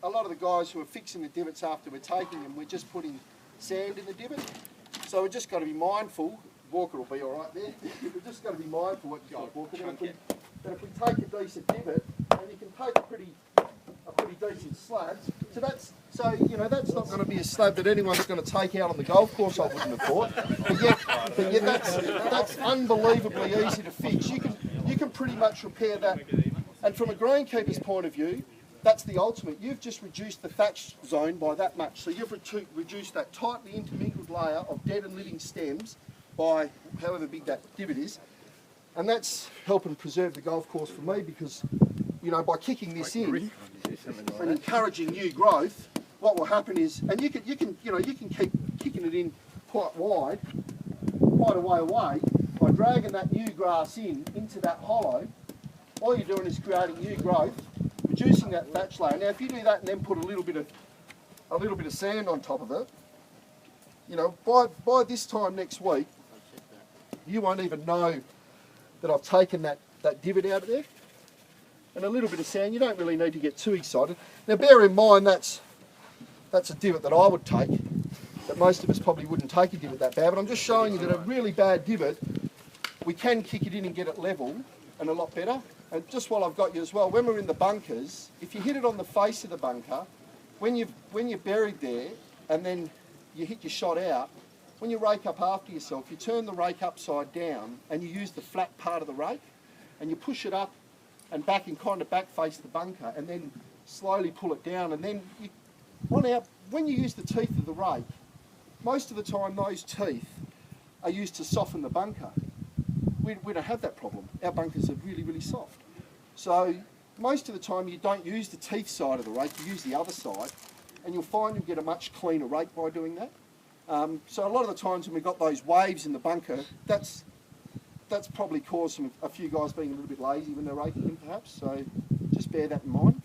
a lot of the guys who are fixing the divots after we're taking them, we're just putting sand in the divot. So we've just got to be mindful. Walker will be all right there. We've just got to be mindful what you got, Walker. That if we take a decent divot, and you can take a pretty decent slab, that's not going to be a slab that anyone's going to take out on the golf course, I wouldn't have thought. But yet that's unbelievably easy to fix. You can pretty much repair that. And from a greenkeeper's point of view, that's the ultimate. You've just reduced the thatch zone by that much. So you've reduced that tightly intermingled layer of dead and living stems by however big that divot is. And that's helping preserve the golf course for me because, by kicking this in and encouraging new growth, what will happen is, and you can keep kicking it in quite wide, quite a way away, by dragging that new grass into that hollow. All you're doing is creating new growth, reducing that thatch layer. Now, if you do that and then put a little bit of sand on top of it, by this time next week, you won't even know that I've taken that divot out of there. And a little bit of sand, you don't really need to get too excited. Now, bear in mind that's a divot that I would take, that most of us probably wouldn't take a divot that bad, but I'm just showing you that a really bad divot, we can kick it in and get it level and a lot better. And just while I've got you as well, when we're in the bunkers, if you hit it on the face of the bunker, when you're buried there and then you hit your shot out, when you rake up after yourself, you turn the rake upside down and you use the flat part of the rake and you push it up and back and kind of back face the bunker and then slowly pull it down. And then when you use the teeth of the rake, most of the time those teeth are used to soften the bunker. We don't have that problem. Our bunkers are really, really soft. So most of the time you don't use the teeth side of the rake, you use the other side, and you'll find you'll get a much cleaner rake by doing that. So a lot of the times when we've got those waves in the bunker, that's probably caused a few guys being a little bit lazy when they're raking in perhaps, so just bear that in mind.